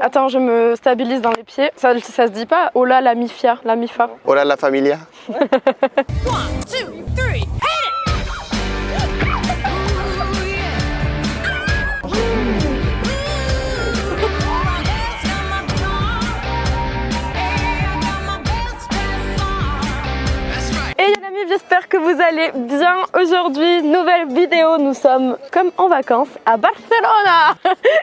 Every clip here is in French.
Attends, je me stabilise dans les pieds. Ça se dit pas hola la mifia, la mifa. Hola la familia. 1, 2, 3, hit it! Et les amis, j'espère que vous allez bien aujourd'hui. Nouvelle vidéo, nous sommes comme en vacances à Barcelona.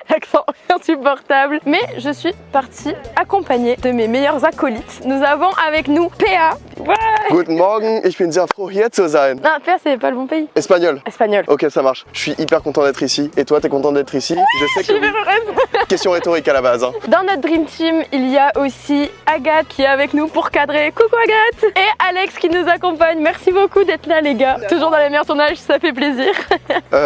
L'accent insupportable. Mais je suis partie accompagnée de mes meilleurs acolytes. Nous avons avec nous PA. Ouais. Guten Morgen, ich bin sehr froh hier zu sein. Non, PA c'est pas le bon pays. Espagnol. Espagnol. Ok, ça marche. Je suis hyper content d'être ici. Et toi, t'es content d'être ici? Je sais Je suis que oui. heureuse. Question rhétorique à la base. Hein. Dans notre Dream Team, il y a aussi Agathe qui est avec nous pour cadrer. Coucou Agathe. Et Alex qui nous accompagne. Merci beaucoup d'être là les gars. Toujours dans les meilleurs tournages, ça fait plaisir.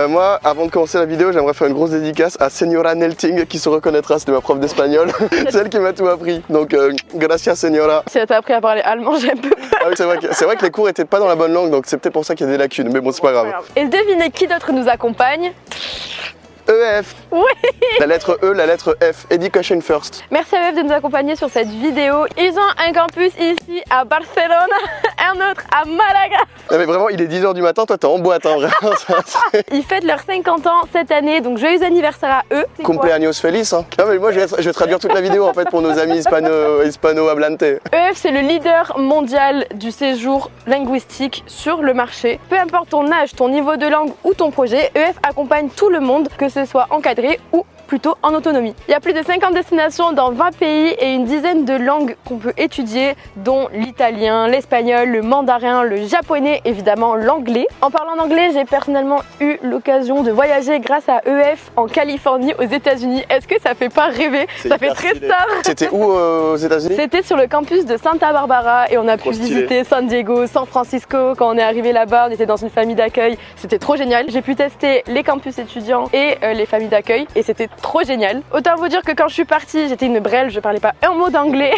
Moi, avant de commencer la vidéo, j'aimerais faire une grosse dédicace à Señora Nelting qui se reconnaîtra, c'était ma prof d'espagnol. C'est elle qui m'a tout appris. Donc, gracias Señora. Si elle t'a appris à parler allemand, j'ai un peu peur. Ah oui, c'est vrai que les cours étaient pas dans la bonne langue, donc c'est peut-être pour ça qu'il y a des lacunes. Mais bon, c'est pas grave. Et devinez qui d'autre nous accompagne? EF. Oui. La lettre E, la lettre F. Education first. Merci à EF de nous accompagner sur cette vidéo. Ils ont un campus ici à Barcelone, un autre à Malaga. Non mais vraiment, il est 10h du matin, toi t'es en boîte, hein, vraiment. Ils fêtent leurs 50 ans cette année, donc joyeux anniversaire à eux. C'est quoi? Cumpleaños feliz. Hein. Non mais moi je vais traduire toute la vidéo en fait pour nos amis hispano-hablantes. EF, c'est le leader mondial du séjour linguistique sur le marché. Peu importe ton âge, ton niveau de langue ou ton projet, EF accompagne tout le monde, que ce soit encadré ou plutôt en autonomie. Il y a plus de 50 destinations dans 20 pays et une dizaine de langues qu'on peut étudier, dont l'italien, l'espagnol, le mandarin, le japonais, évidemment l'anglais. En parlant d'anglais, j'ai personnellement eu l'occasion de voyager grâce à EF en Californie, aux États-Unis. Est-ce que ça fait pas rêver? Ça fait très star. C'était où aux États-Unis? C'était sur le campus de Santa Barbara et on a pu visiter San Diego, San Francisco. Quand on est arrivé là-bas, on était dans une famille d'accueil. C'était trop génial. J'ai pu tester les campus étudiants et les familles d'accueil et c'était trop génial. Autant vous dire que quand je suis partie, j'étais une brêle, je parlais pas un mot d'anglais.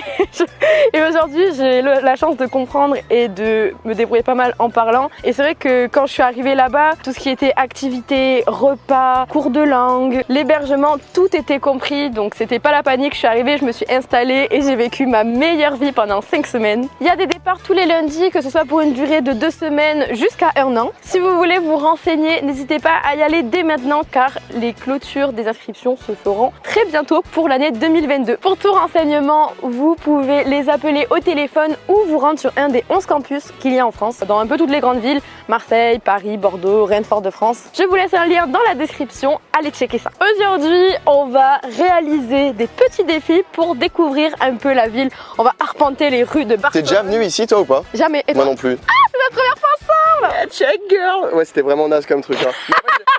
Et aujourd'hui, j'ai la chance de comprendre et de me débrouiller pas mal en parlant. Et c'est vrai que quand je suis arrivée là-bas, tout ce qui était activités, repas, cours de langue, l'hébergement, tout était compris. Donc c'était pas la panique. Je suis arrivée, je me suis installée et j'ai vécu ma meilleure vie pendant 5 semaines. Il y a des départs tous les lundis, que ce soit pour une durée de 2 semaines jusqu'à 1 an. Si vous voulez vous renseigner, n'hésitez pas à y aller dès maintenant car les clôtures des inscriptions se feront très bientôt pour l'année 2022. Pour tout renseignement, vous pouvez les appeler au téléphone ou vous rendre sur un des 11 campus qu'il y a en France, dans un peu toutes les grandes villes, Marseille, Paris, Bordeaux, Rennes, Fort-de-France. Je vous laisse un lien dans la description, allez checker ça. Aujourd'hui, on va réaliser des petits défis pour découvrir un peu la ville. On va arpenter les rues de Barcelone. T'es déjà venu ici toi ou pas? Jamais. Et Moi toi? non plus. Ah, c'est notre première fois ensemble. Check girl. Ouais, c'était vraiment naze comme truc. Hein.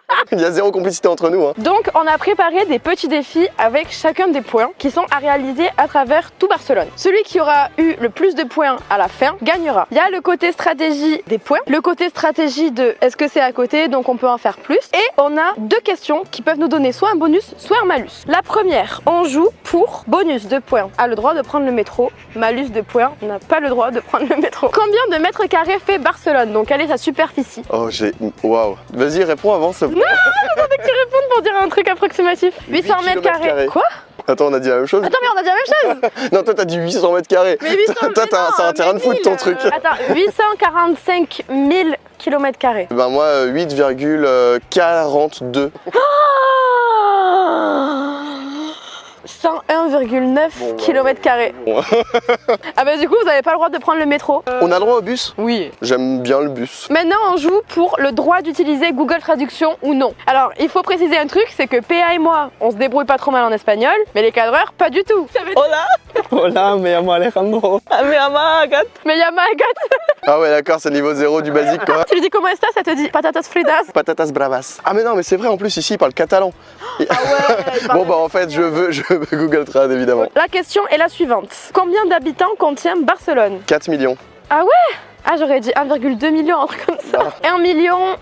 En fait, il y a zéro complicité entre nous. Hein. Donc on a préparé des petits défis avec chacun des points qui sont à réaliser à travers tout Barcelone. Celui qui aura eu le plus de points à la fin gagnera. Il y a le côté stratégie des points, le côté stratégie de est-ce que c'est à côté donc on peut en faire plus et on a 2 questions qui peuvent nous donner soit un bonus soit un malus. La première, on joue pour bonus de points. A le droit de prendre le métro, malus de points, on n'a pas le droit de prendre le métro. Combien de mètres carrés fait Barcelone? Donc quelle est sa superficie? Oh j'ai... Waouh. Vas-y réponds avant ça. Non, j'attendais que tu répondes pour dire un truc approximatif. 800 mètres carrés. Quoi? Attends, on a dit la même chose? Attends, mais on a dit la même chose. Non, toi t'as dit 800 mètres carrés. Mais 800 toi c'est un terrain de foot ton truc. Attends, 845 000 km carrés. Ben moi 8,42. 101,9 km carrés. Bon. Ah bah du coup vous n'avez pas le droit de prendre le métro. On a le droit au bus? Oui. J'aime bien le bus. Maintenant on joue pour le droit d'utiliser Google Traduction ou non. Alors il faut préciser un truc, c'est que PA et moi on se débrouille pas trop mal en espagnol, mais les cadreurs pas du tout. Hola. Hola, me llamo Alejandro. Me llamo Agathe. Mais y'a ma Agathe. Ah ouais d'accord, c'est le niveau 0 du basique quoi. Tu lui dis comment est-ce que ça te dit patatas fritas. Patatas bravas. Ah mais non mais c'est vrai en plus ici il parle catalan. Ah ouais. Bon bah en fait je veux Google Trad évidemment. La question est la suivante. Combien d'habitants contient Barcelone? 4 millions. Ah ouais? Ah, j'aurais dit 1,2 million, un truc comme ça. 1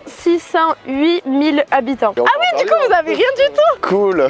608 000 habitants. Ah oui, du coup, vous avez rien du tout. Cool.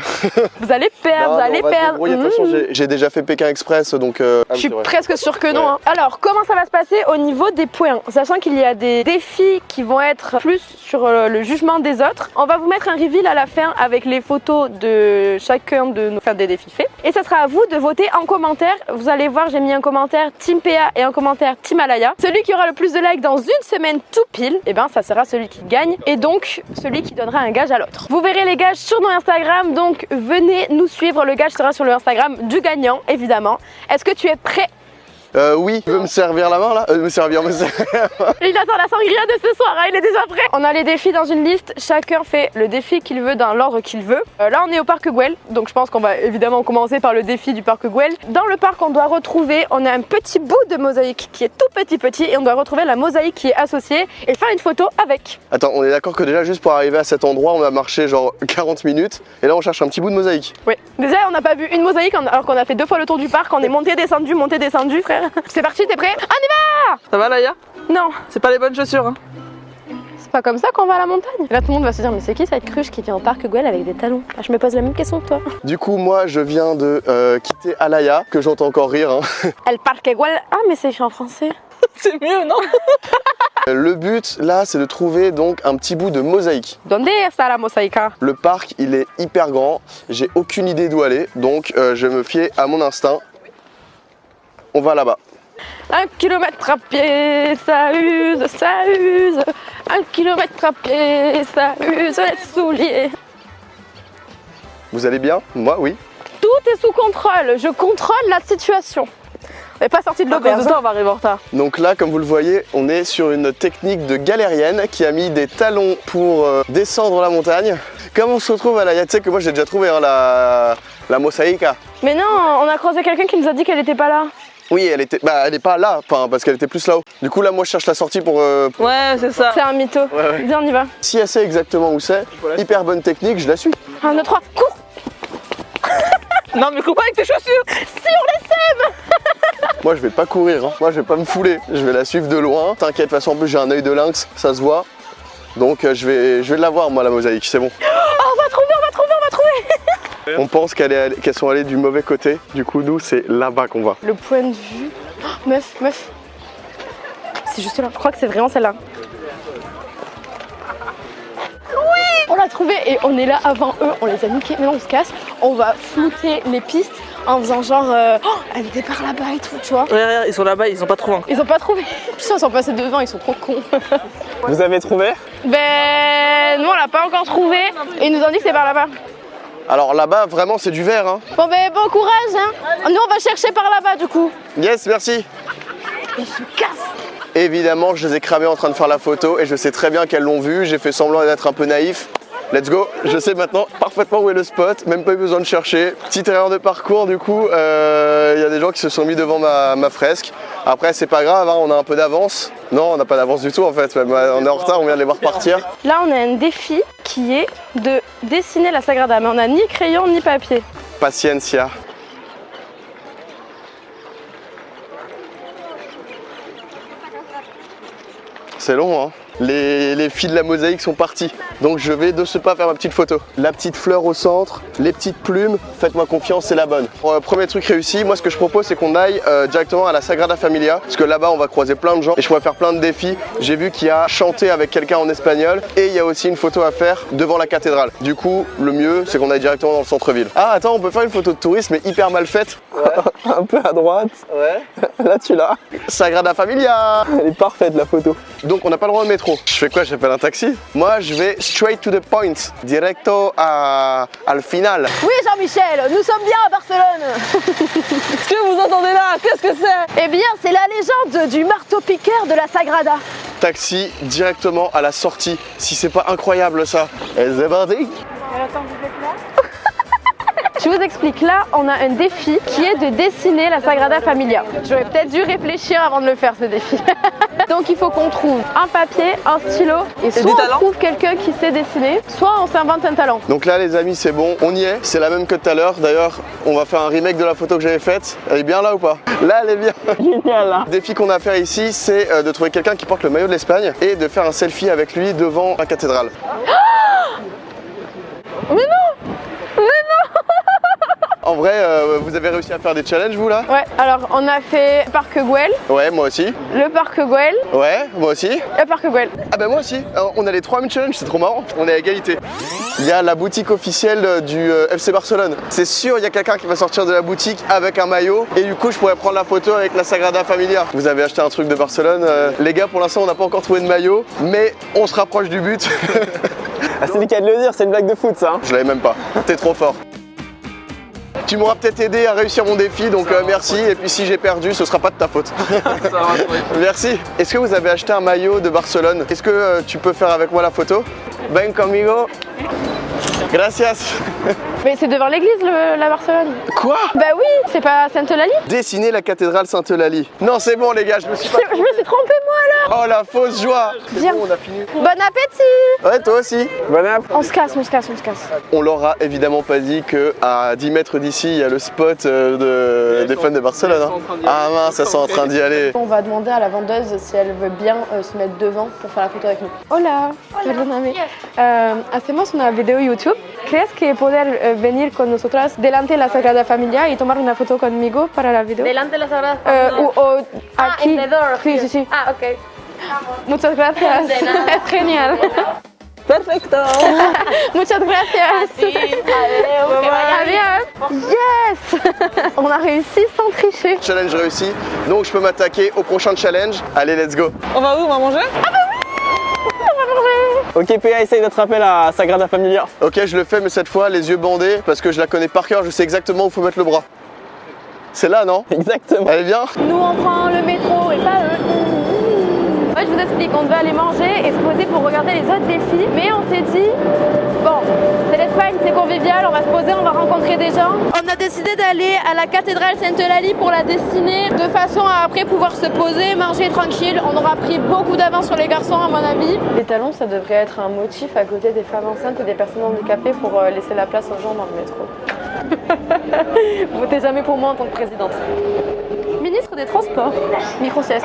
Vous allez perdre, vous allez perdre. De toute façon, j'ai déjà fait Pékin Express, donc... Je suis presque sûre que non. Hein. Alors, comment ça va se passer au niveau des points? Sachant qu'il y a des défis qui vont être plus sur le jugement des autres. On va vous mettre un reveal à la fin avec les photos de chacun de nos des défis faits. Et ça sera à vous de voter en commentaire. Vous allez voir, j'ai mis un commentaire Team PA et un commentaire Team Alaya. Celui qui aura le plus de likes dans une semaine tout pile, et ben ça sera celui qui gagne. Et donc, celui qui donnera un gage à l'autre. Vous verrez les gages sur nos Instagram, donc venez nous suivre. Le gage sera sur le Instagram du gagnant, évidemment. Est-ce que tu es prêt? Oui, tu veux me servir la main là? Me servir. Il attend la sangria de ce soir, hein, il est déjà prêt. On a les défis dans une liste, chacun fait le défi qu'il veut dans l'ordre qu'il veut. Là on est au parc Güell, donc je pense qu'on va évidemment commencer par le défi du parc Güell. Dans le parc on doit retrouver, on a un petit bout de mosaïque qui est tout petit et on doit retrouver la mosaïque qui est associée et faire une photo avec. Attends, on est d'accord que déjà juste pour arriver à cet endroit on a marché genre 40 minutes et là on cherche un petit bout de mosaïque. Oui, déjà on n'a pas vu une mosaïque alors qu'on a fait 2 fois le tour du parc, on est monté, descendu frère. C'est parti, t'es prêt? On y va! Ça va Laïa? Non. C'est pas les bonnes chaussures hein? C'est pas comme ça qu'on va à la montagne. Là tout le monde va se dire mais c'est qui cette cruche qui vient au parc Güell avec des talons? Ah, je me pose la même question que toi. Du coup moi je viens de quitter Alaya, que j'entends encore rire. Hein. El Parque Güell. Ah mais c'est écrit en français. C'est mieux non? Le but là c'est de trouver donc un petit bout de mosaïque. Donde está la mosaica? Le parc il est hyper grand, j'ai aucune idée d'où aller, donc je me fiais à mon instinct. On va là-bas. 1 kilomètre à pied, ça use, ça use. 1 kilomètre à pied, ça use les souliers. Vous allez bien? Moi oui. Tout est sous contrôle, je contrôle la situation. On n'est pas sorti de l'auberge. On va arriver en retard. Donc là, comme vous le voyez, on est sur une technique de galérienne qui a mis des talons pour descendre la montagne. Comme on se retrouve à la... Tu sais que moi j'ai déjà trouvé hein, la mosaica. Mais non, on a croisé quelqu'un qui nous a dit qu'elle était pas là. Oui, elle était, elle est pas là, parce qu'elle était plus là-haut. Du coup là, moi je cherche la sortie pour. Ouais, c'est ça. C'est un mytho. Ouais. Viens, on y va. Si elle sait exactement où c'est, hyper bonne technique, je la suis. 1, 2, 3, cours. Non mais cours pas avec tes chaussures. Si on les sème. Moi je vais pas courir, hein. Moi je vais pas me fouler. Je vais la suivre de loin. T'inquiète, de toute façon en plus j'ai un œil de lynx, ça se voit. Donc je vais la voir moi la mosaïque, c'est bon. Oh, on va trouver. On pense qu'elles sont allées du mauvais côté. Du coup nous c'est là-bas qu'on va. Le point de vue. Oh, meuf. C'est juste là. Je crois que c'est vraiment celle-là. Oui, on l'a trouvé et on est là avant eux. On les a niqués. Maintenant on se casse. On va flouter les pistes en faisant genre oh, elle était par là-bas et tout, tu vois. Regarde, ils sont là-bas, ils ont pas trouvé. Ils ont pas trouvé. Putain, ils sont passés devant, ils sont trop cons. Vous avez trouvé? Ben, nous on l'a pas encore trouvé et ils nous ont dit que c'est par là-bas. Alors là-bas vraiment c'est du vert hein. Bon ben bon courage hein. Nous on va chercher par là-bas du coup. Yes, merci. Ils se cassent. Évidemment je les ai cramés en train de faire la photo et je sais très bien qu'elles l'ont vu. J'ai fait semblant d'être un peu naïf. Let's go, je sais maintenant parfaitement où est le spot, même pas eu besoin de chercher. Petite erreur de parcours du coup, y a des gens qui se sont mis devant ma fresque. Après c'est pas grave, hein, on a un peu d'avance. Non, on n'a pas d'avance du tout en fait, on est en retard, on vient de les voir partir. Là on a un défi qui est de dessiner la Sagrada, mais on n'a ni crayon ni papier. Paciencia. C'est long hein. Les fils de la mosaïque sont partis. Donc je vais de ce pas faire ma petite photo. La petite fleur au centre, les petites plumes, faites-moi confiance, c'est la bonne. Premier truc réussi, moi ce que je propose c'est qu'on aille directement à la Sagrada Familia. Parce que là-bas on va croiser plein de gens et je pourrais faire plein de défis. J'ai vu qu'il y a chanter avec quelqu'un en espagnol et il y a aussi une photo à faire devant la cathédrale. Du coup, le mieux c'est qu'on aille directement dans le centre-ville. Ah attends, on peut faire une photo de touriste mais hyper mal faite. Ouais, un peu à droite. Ouais. Là tu l'as. Sagrada Familia. Elle est parfaite la photo. Donc on n'a pas le droit au métro. Je fais quoi? J'appelle un taxi? Moi je vais straight to the point, directo al final. Oui Jean-Michel, nous sommes bien à Barcelone. Qu'est-ce que vous entendez là? Qu'est-ce que c'est? Eh bien c'est la légende du marteau-piqueur de la Sagrada. Taxi directement à la sortie, si c'est pas incroyable ça. Et c'est parti. Attends, vous êtes là? Je vous explique, là on a un défi qui est de dessiner la Sagrada Familia. J'aurais peut-être dû réfléchir avant de le faire ce défi. Donc il faut qu'on trouve un papier, un stylo et soit on trouve quelqu'un qui sait dessiner, soit on s'invente un talent. Donc là les amis c'est bon, on y est, c'est la même que tout à l'heure. D'ailleurs on va faire un remake de la photo que j'avais faite. Elle est bien là ou pas? Là elle est bien. Génial, hein. Le défi qu'on a à faire ici c'est de trouver quelqu'un qui porte le maillot de l'Espagne et de faire un selfie avec lui devant la cathédrale. Mais non! Mais non! En vrai vous avez réussi à faire des challenges vous là? Ouais, alors on a fait le parc Güell, Ouais moi aussi. le parc Güell, Ouais moi aussi. le parc Güell. Ah bah moi aussi. Alors, on a les 3000 challenges, c'est trop marrant. On est à égalité. Il y a la boutique officielle du FC Barcelone. C'est sûr il y a quelqu'un qui va sortir de la boutique avec un maillot et du coup je pourrais prendre la photo avec la Sagrada Familia. Vous avez acheté un truc de Barcelone. Les gars pour l'instant on n'a pas encore trouvé de maillot mais on se rapproche du but. Ah, c'est lui qui a de le dire, c'est une blague de foot ça. Hein. Je l'avais même pas. T'es trop fort. Tu m'auras peut-être aidé à réussir mon défi, donc merci. Et puis si j'ai perdu, ce sera pas de ta faute. Merci. Est-ce que vous avez acheté un maillot de Barcelone? Est-ce que tu peux faire avec moi la photo? Ven conmigo. Gracias. Mais c'est devant l'église la Barcelone. Quoi? Bah oui, c'est pas Sainte-Eulalie? Dessiner la cathédrale Sainte-Eulalie. Non, c'est bon les gars, je me suis pas... Je me suis trompée moi là. Oh la fausse joie. C'est Viens. bon, on a fini. Bon appétit. Ouais, toi aussi. Bon app. On se casse, on se casse, on se casse. On leur a évidemment pas dit qu'à 10 mètres d'ici, il y a le spot des fans de Barcelone. Hein. Ah mince, elles sont en train d'y aller. On va demander à la vendeuse si elle veut bien se mettre devant pour faire la photo avec nous. Hola, perdóname. Hacemos una video YouTube. ¿Crees que poder venir con nosotras delante de la Sagrada Familia y tomar una foto conmigo para la video? Delante de la Sagrada Familia. O aquí. in the door. Sí, sí, sí. Ah, ok. Muchas gracias. De nada. Es genial. Perfecto. Muchas gracias. Sí, adiós, que vaya bien. Adiós. Yes. On a réussi sans tricher. Challenge réussi, donc je peux m'attaquer au prochain challenge. Allez, let's go. On va où? On va manger? Ok, PA, essaye d'attraper la Sagrada Familia. Ok, je le fais, mais cette fois, les yeux bandés, parce que je la connais par cœur, je sais exactement où il faut mettre le bras. C'est là, non? Exactement. Elle est bien? Nous on prend le métro et pas eux. En fait, je vous explique, on devait aller manger et se poser pour regarder les autres défis, mais on s'est dit, bon, c'est l'Espagne, c'est convivial, on va se poser, on va rencontrer des gens. On a décidé d'aller à la cathédrale Sainte-Eulalie pour la dessiner, de façon à après pouvoir se poser, manger tranquille. On aura pris beaucoup d'avance sur les garçons à mon avis. Les talons, ça devrait être un motif à côté des femmes enceintes et des personnes handicapées pour laisser la place aux gens dans le métro. Votez jamais pour moi en tant que présidente. Ministre des Transports, micro-sieste.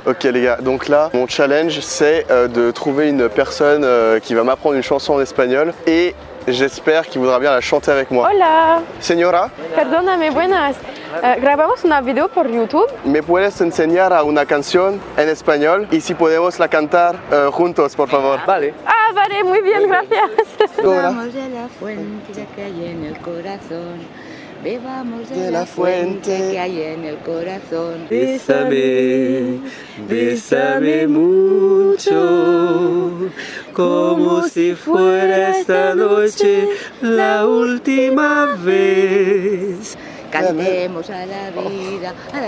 Ok les gars, donc là, mon challenge, c'est de trouver une personne qui va m'apprendre une chanson en espagnol et j'espère qu'il voudra bien la chanter avec moi. Hola, Señora, perdóname, buenas. Grabamos una video por YouTube. ¿me puedes enseñar a una canción en español? Y si podemos la cantar juntos, por favor. Vale. Ah, vale, muy bien, gracias. Hola. Bebamos de la fuente que hay en el corazón. Bebamos De la fuente que hay en el corazón. Bésame, bésame mucho, como si fuera esta noche la última vez. Cantemos a la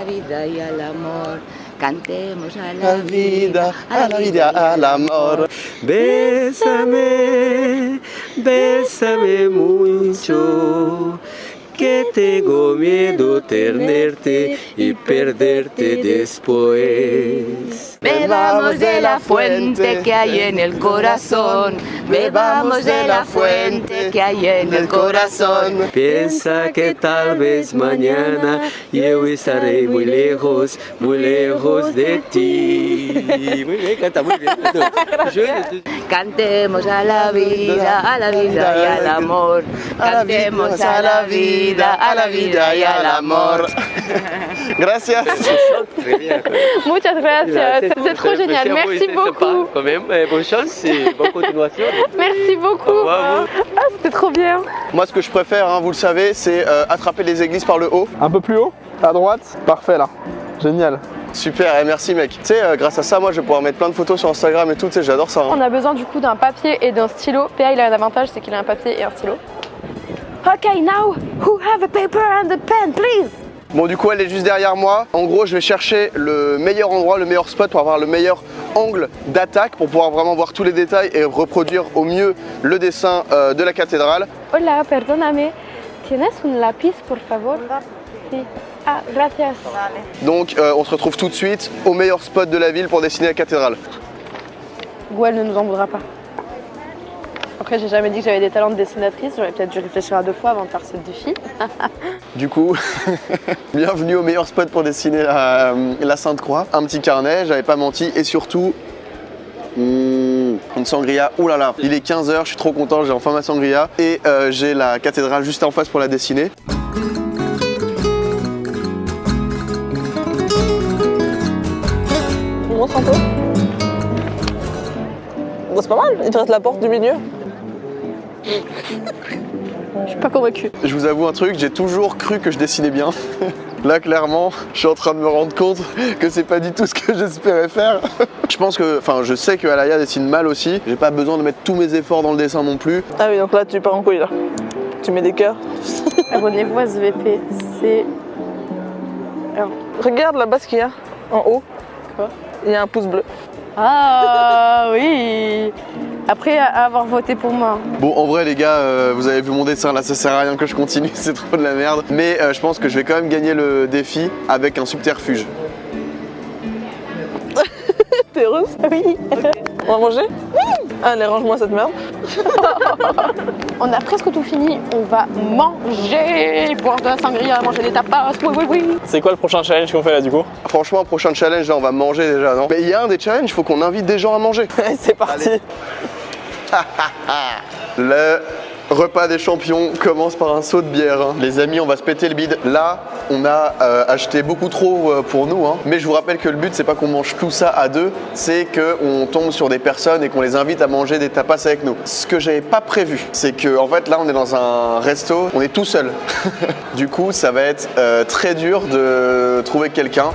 vida y al amor. Cantemos a La vida, a la vida, al amor. Bésame, bésame mucho, que tengo miedo tenerte y perderte después. Bebamos de la fuente que hay en el corazón. Bebamos de la fuente que hay en el corazón. Piensa que tal vez mañana yo estaré muy lejos de ti. Muy bien, canta muy bien. Cantemos a la vida y al amor. Cantemos a la vida y al amor. Gracias. Muchas gracias. C'est trop génial. Merci beaucoup. Quand même, bonne chance et bonne continuation. Merci beaucoup. Au revoir. Ah, c'était trop bien. Moi, ce que je préfère, hein, vous le savez, c'est attraper les églises par le haut. Un peu plus haut? À droite? Parfait là. Génial. Super, et merci mec. Tu sais, grâce à ça, moi, je vais pouvoir mettre plein de photos sur Instagram et tout, tu sais, j'adore ça. Hein. On a besoin du coup d'un papier et d'un stylo. PA, il a un avantage, c'est qu'il a un papier et un stylo. Ok, now, who have a paper and a pen, please? Bon, du coup, elle est juste derrière moi. En gros, je vais chercher le meilleur endroit, le meilleur spot pour avoir le meilleur angle d'attaque pour pouvoir vraiment voir tous les détails et reproduire au mieux le dessin de la cathédrale. Hola, perdóname. ¿Tienes un lápiz, por favor? Sí. Ah, gracias. Donc, on se retrouve tout de suite au meilleur spot de la ville pour dessiner la cathédrale. Gwen ne nous en voudra pas. Après, j'ai jamais dit que j'avais des talents de dessinatrice. J'aurais peut-être dû réfléchir à deux fois avant de faire ce défi. Du coup, bienvenue au meilleur spot pour dessiner la Sainte-Croix. Un petit carnet, j'avais pas menti, et surtout une sangria. Ouh là là, il est 15h, je suis trop content, j'ai enfin ma sangria et j'ai la cathédrale juste en face pour la dessiner. On montre un peu. Bon, c'est pas mal, il te reste la porte du milieu. Je suis pas convaincue. Je vous avoue un truc, j'ai toujours cru que je dessinais bien. Là, clairement, je suis en train de me rendre compte que c'est pas du tout ce que j'espérais faire. Je sais que Alaya dessine mal aussi. J'ai pas besoin de mettre tous mes efforts dans le dessin non plus. Ah oui, donc là, tu pars en couille, là. Tu mets des cœurs. Abonnez-vous à SVP. C'est... Regarde là-bas ce qu'il y a, en haut. Quoi? Il y a un pouce bleu. Ah oui. Après avoir voté pour moi. Bon, en vrai les gars, vous avez vu mon dessin là, ça sert à rien que je continue, c'est trop de la merde. Mais je pense que je vais quand même gagner le défi avec un subterfuge. T'es heureuse? Oui. On va manger? Oui. Allez, range-moi cette merde. On a presque tout fini. On va manger, boire de la sangria, manger des tapas. Oui, oui, oui. C'est quoi le prochain challenge qu'on fait là du coup? Franchement, prochain challenge, là on va manger déjà, non? Mais il y a un des challenges, il faut qu'on invite des gens à manger. C'est parti. Le repas des champions commence par un seau de bière. Hein. Les amis, on va se péter le bide. Là, on a acheté beaucoup trop pour nous. Hein. Mais je vous rappelle que le but, c'est pas qu'on mange tout ça à deux, c'est qu'on tombe sur des personnes et qu'on les invite à manger des tapas avec nous. Ce que j'avais pas prévu, c'est que en fait, là, on est dans un resto, on est tout seul. Du coup, ça va être très dur de trouver quelqu'un.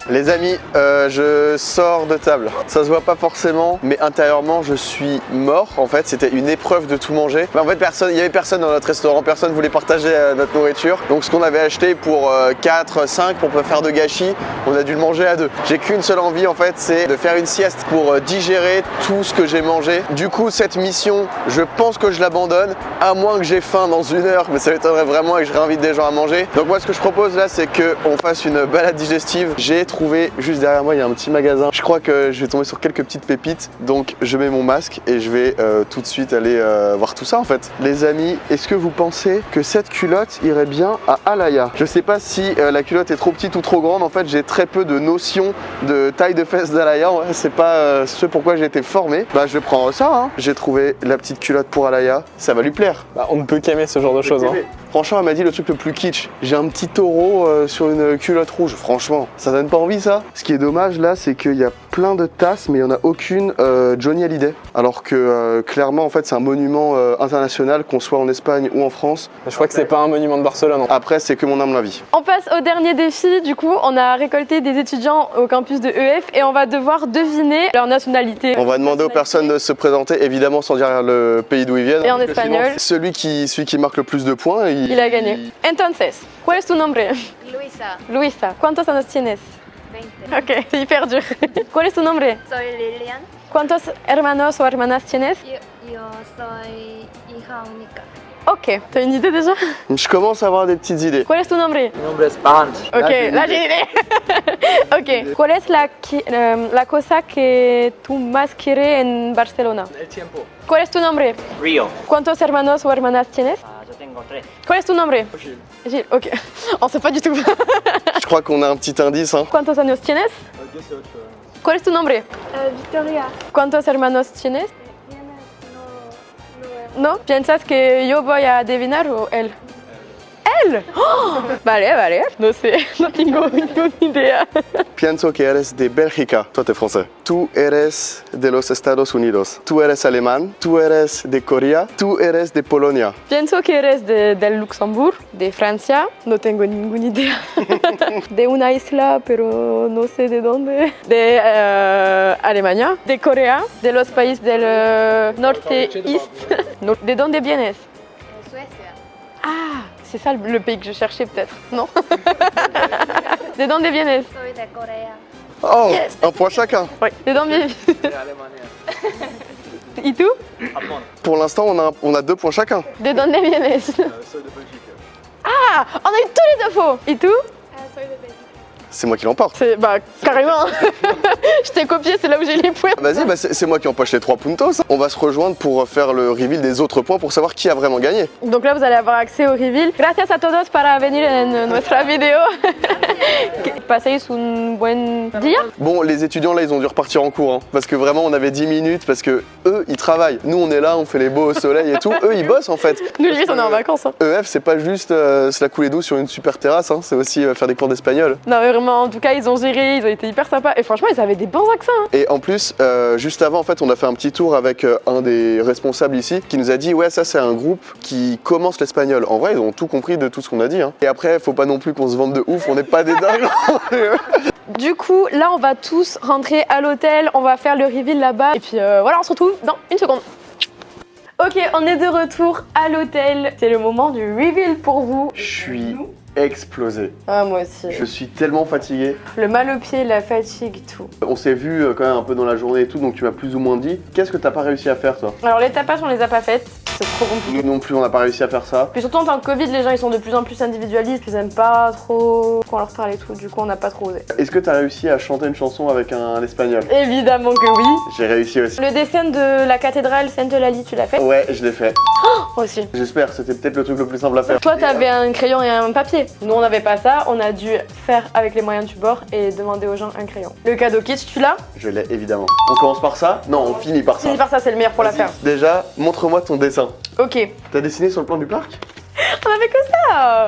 Les amis, je sors de table. Ça se voit pas forcément, mais intérieurement, je suis mort. En fait, c'était une épreuve de tout manger. En fait, il y avait personne dans notre restaurant, personne voulait partager notre nourriture. Donc, ce qu'on avait acheté pour 4, 5, pour pas faire de gâchis, on a dû le manger à deux. J'ai qu'une seule envie, en fait, c'est de faire une sieste pour digérer tout ce que j'ai mangé. Du coup, cette mission, je pense que je l'abandonne, à moins que j'ai faim dans 1 heure, mais ça m'étonnerait vraiment et que je réinvite des gens à manger. Donc, moi, ce que je propose là, c'est qu'on fasse une balade digestive. J'ai trouvé juste derrière moi, il y a un petit magasin. Je crois que je vais tomber sur quelques petites pépites. Donc je mets mon masque et je vais tout de suite aller voir tout ça en fait. Les amis, est-ce que vous pensez que cette culotte irait bien à Alaya? Je sais pas si la culotte est trop petite ou trop grande. En fait, j'ai très peu de notions de taille de fesses d'Alaya. Ouais, c'est pas ce pourquoi j'ai été formé. Bah je vais prendre ça. Hein. J'ai trouvé la petite culotte pour Alaya. Ça va lui plaire. Bah, on ne peut qu'aimer ce genre de choses. Hein. Franchement, elle m'a dit le truc le plus kitsch. J'ai un petit taureau sur une culotte rouge. Franchement, ça donne pas envie ça. Ce qui est dommage là, c'est qu'il y a plein de tasses, mais il n'y en a aucune Johnny Hallyday. Alors que clairement, en fait, c'est un monument international, qu'on soit en Espagne ou en France. Je crois que c'est pas un monument de Barcelone. Après, c'est que mon humble avis. On passe au dernier défi. Du coup, on a récolté des étudiants au campus de EF et on va devoir deviner leur nationalité. On va demander aux personnes de se présenter, évidemment sans dire le pays d'où ils viennent. Et en espagnol. Celui qui marque le plus de points, il a gagné. Entonces, ¿cuál es tu nombre? Luisa, Luisa. ¿Cuántos años tienes? 20. Ok, c'est hyper dur. ¿Cuál es tu nombre? Soy Lilian. ¿Cuántos hermanos o hermanas tienes? Yo soy hija única. Ok, t'as une idée déjà? Je commence à avoir des petites idées. ¿Cuál es tu nombre? Mi nombre es Panch. Ok, là j'ai une idée. Ok, ¿cuál es la cosa que tú más quieres en Barcelona? El tiempo. ¿Cuál es tu nombre? Río. ¿Cuántos hermanos o hermanas tienes? Yo tengo 3. ¿Cuál es tu nombre? Gilles. Gilles, ok. On sait pas du tout. Je crois qu'on a un petit indice. Hein. ¿Cuántos años tienes? 18. ¿Cuál es tu nombre? Victoria. ¿Cuántos hermanos tienes? ¿No? ¿Piensas que yo voy a adivinar o él? ¿Él? Oh, vale. No sé, no tengo ninguna idea. Pienso que eres de Bélgica. Toi, t'es français. Tú eres de los Estados Unidos. Tú eres alemán. Tú eres de Corea. Tú eres de Polonia. Pienso que eres del Luxembourg, de Francia. No tengo ninguna idea. De una isla, pero no sé de dónde. De Alemania. De Corea. De los países del norte-est. ¿De dónde vienes? Suecia. Ah, c'est ça le pays que je cherchais peut-être, non? ¿De dónde vienes? Soy de Corea. Oh, Yes. un point chacun. Oui. ¿De dónde? ¿Y tú? Pour l'instant, on a 2 points chacun. ¿De dónde vienes? Ah, on a eu tous les deux faux. ¿Y tú? Soy de Belgique. C'est moi qui l'emporte. C'est bah carrément. Je t'ai copié, c'est là où j'ai les points. Vas-y, bah c'est moi qui empoche les 3 puntos. On va se rejoindre pour faire le reveal des autres points pour savoir qui a vraiment gagné. Donc là, vous allez avoir accès au reveal. Gracias a todos para venir en nuestra video. Paséis un buen día. Bon, les étudiants là, ils ont dû repartir en cours, hein, parce que vraiment, on avait 10 minutes, parce que eux, ils travaillent. Nous, on est là, on fait les beaux au soleil et tout. Eux, ils bossent en fait. Nous, limite, on est en vacances. Hein. EF, c'est pas juste se la couler d'eau sur une super terrasse, hein, c'est aussi faire des cours d'espagnol. Non, mais vraiment, en tout cas, ils ont géré, ils ont été hyper sympas. Et franchement, ils avaient des bons accents. Hein. Et en plus, juste avant, en fait, on a fait un petit tour avec un des responsables ici qui nous a dit ouais, ça c'est un groupe qui commence l'espagnol. En vrai, ils ont tout compris de tout ce qu'on a dit. Hein. Et après, faut pas non plus qu'on se vende de ouf, on n'est pas des dingues. Du coup, là, on va tous rentrer à l'hôtel, on va faire le reveal là-bas. Et puis voilà, on se retrouve dans une seconde. Ok, on est de retour à l'hôtel. C'est le moment du reveal pour vous. Je suis explosé. Ah, moi aussi. Je suis tellement fatigué. Le mal au pied, la fatigue, tout. On s'est vu quand même un peu dans la journée et tout, donc tu m'as plus ou moins dit. Qu'est-ce que t'as pas réussi à faire, toi? Alors, les tapas, on les a pas faites. C'est trop compliqué. Nous non plus, on n'a pas réussi à faire ça. Puis surtout en temps de Covid, les gens ils sont de plus en plus individualistes, ils aiment pas trop qu'on leur parle et tout, du coup on n'a pas trop osé. Est-ce que t'as réussi à chanter une chanson avec un espagnol? Évidemment que oui. J'ai réussi aussi. Le dessin de la cathédrale Sainte-Eulalie, tu l'as fait? Ouais, je l'ai fait. Moi aussi. J'espère, c'était peut-être le truc le plus simple à faire. Toi t'avais un crayon et un papier. Nous on n'avait pas ça, on a dû faire avec les moyens du bord et demander aux gens un crayon. Le cadeau kit, tu l'as? Je l'ai évidemment. On commence par ça? Non, on finit par ça. Finis par ça, c'est le meilleur pour la Vas-y. faire. Déjà, montre-moi ton dessin. Ok. T'as dessiné sur le plan du parc? On avait que ça.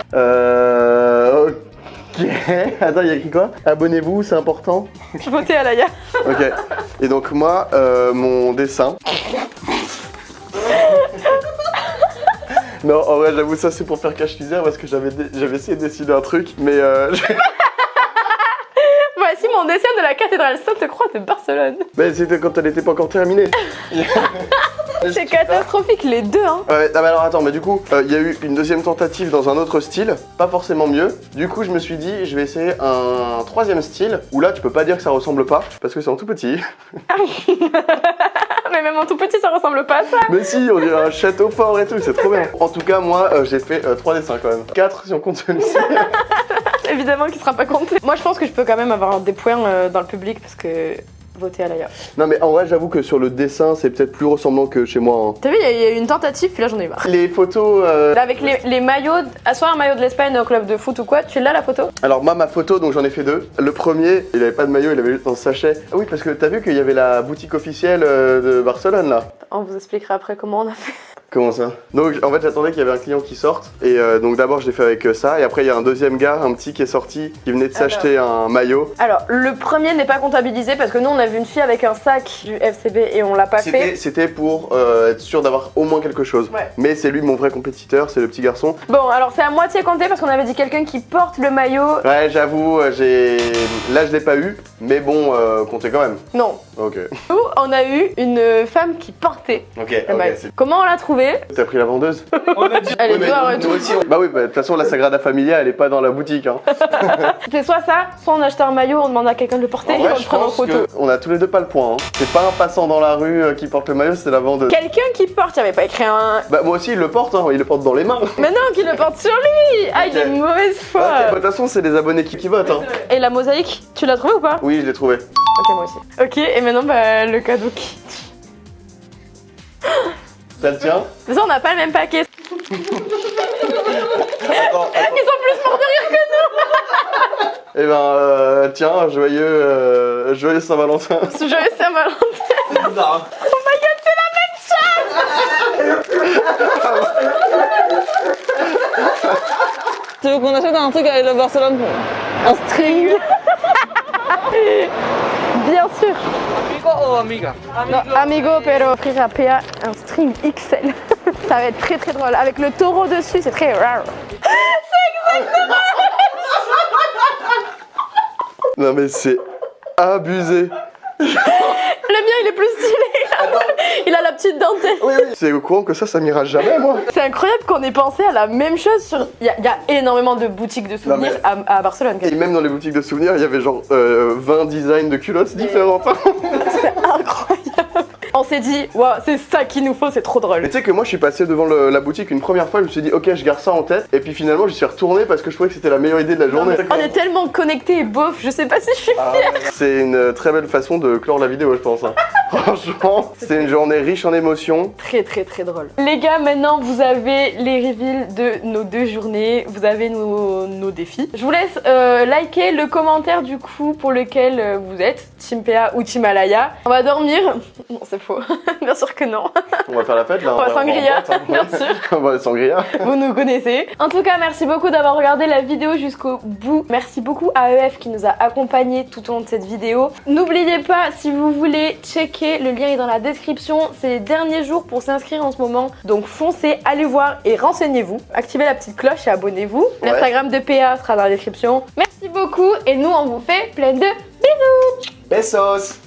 Ok. Attends, il y a écrit quoi? Abonnez-vous, c'est important. Votez à Laïa. Ok. Et donc moi, mon dessin. Non, en vrai, j'avoue, ça c'est pour faire cache-misère parce que j'avais essayé de dessiner un truc, mais Voici mon dessin de la cathédrale Sainte-Croix de Barcelone. mais c'était quand elle était pas encore terminée. C'est catastrophique les deux hein. Ouais, non, mais alors attends, mais du coup, il y a eu une deuxième tentative dans un autre style, pas forcément mieux. Du coup, je me suis dit, je vais essayer un troisième style, où là, tu peux pas dire que ça ressemble pas, parce que c'est en tout petit. Mais même en tout petit ça ressemble pas à ça. Mais si, on dirait un château fort et tout, c'est trop bien. En tout cas, moi, j'ai fait 3 dessins quand même. 4 si on compte celui-ci. Évidemment qu'il sera pas compté. Moi je pense que je peux quand même avoir des points dans le public parce que voter à Laïa. Non, mais en vrai, j'avoue que sur le dessin, c'est peut-être plus ressemblant que chez moi. Hein. T'as vu, il y a eu une tentative puis là j'en ai marre. Les photos. Là, avec les maillots, soit un maillot de l'Espagne au club de foot ou quoi, tu l'as la photo? Alors, moi, ma photo, donc j'en ai fait 2. Le premier, il avait pas de maillot, il avait juste un sachet. Ah oui, parce que t'as vu qu'il y avait la boutique officielle de Barcelone là. On vous expliquera après comment on a fait. Comment ça? Donc en fait j'attendais qu'il y avait un client qui sorte et donc d'abord je l'ai fait avec ça et après il y a un deuxième gars, un petit qui est sorti, qui venait de s'acheter un maillot. Alors le premier n'est pas comptabilisé parce que nous on a vu une fille avec un sac du FCB et on l'a pas fait. C'était pour être sûr d'avoir au moins quelque chose. Ouais. Mais c'est lui mon vrai compétiteur, c'est le petit garçon. Bon alors c'est à moitié compté parce qu'on avait dit quelqu'un qui porte le maillot. Ouais j'avoue, là je l'ai pas eu, mais bon comptez quand même. Non. Ok. Nous on a eu une femme qui portait Ok, le maillot. Comment on l'a trouvée? T'as pris la vendeuse? Elle est mais dehors et nous tout. aussi, Bah oui, bah, de toute façon la Sagrada Familia elle est pas dans la boutique. Hein. C'est soit ça, soit on achetait un maillot, on demande à quelqu'un de le porter En et vrai, on le je prend en pense photo. qu'on a tous les deux pas le point. Hein. C'est pas un passant dans la rue qui porte le maillot, c'est la vendeuse. Quelqu'un qui porte, il avait pas écrit un. Bah moi aussi il le porte, hein. Il le porte dans les mains. Mais non, qui le porte sur lui. Ah, il est Ok. mauvaise foi. Ok, bah, de toute façon c'est les abonnés qui votent. Hein. Et la mosaïque, tu l'as trouvée ou pas? Oui, je l'ai trouvé. Ok, moi aussi. Ok, et maintenant bah, le cadeau qui. Ça le tient? Mais ça, on n'a pas le même paquet. Attends, Ils sont plus morts de rire que nous. Eh ben, tiens, joyeux Saint-Valentin. Ce joyeux Saint-Valentin. C'est bizarre. Oh my god, c'est la même chose. Tu veux qu'on achète un truc avec le Barcelone? Un string. Bien sûr. Amigo o amiga? Non, amigo, pero offrir à PA un string XL. Ça va être très très drôle. Avec le taureau dessus, c'est très rare. Non mais c'est abusé. Le mien, il est plus stylé. Il a la petite dentelle. Oui, oui. C'est au courant que ça m'ira jamais, moi. C'est incroyable qu'on ait pensé à la même chose sur... Il y a énormément de boutiques de souvenirs à Barcelone. Et même dans les boutiques de souvenirs, il y avait genre 20 designs de culottes différentes. C'est incroyable. On s'est dit, waouh, c'est ça qu'il nous faut, c'est trop drôle. Mais tu sais que moi je suis passé devant la boutique une première fois, je me suis dit ok je garde ça en tête, et puis finalement je suis retourné parce que je trouvais que c'était la meilleure idée de la journée. On est tellement connectés et bof, je sais pas si je suis fière. C'est une très belle façon de clore la vidéo je pense. Hein. Franchement, c'est une journée riche en émotions. Très très très drôle. Les gars, maintenant vous avez les reveals de nos 2 journées, vous avez nos défis. Je vous laisse liker le commentaire du coup pour lequel vous êtes, Team PA ou Team Alaya. On va dormir. Non, c'est faux. Bien sûr que non. On va faire la fête là. On va sangria, bien sûr. On va sangria. Vous nous connaissez. En tout cas, merci beaucoup d'avoir regardé la vidéo jusqu'au bout. Merci beaucoup à EF qui nous a accompagnés tout au long de cette vidéo. N'oubliez pas, si vous voulez checker, le lien est dans la description. C'est les derniers jours pour s'inscrire en ce moment. Donc foncez, allez voir et renseignez-vous. Activez la petite cloche et abonnez-vous. Ouais. L'Instagram de PA sera dans la description. Merci beaucoup et nous on vous fait plein de bisous. Besos.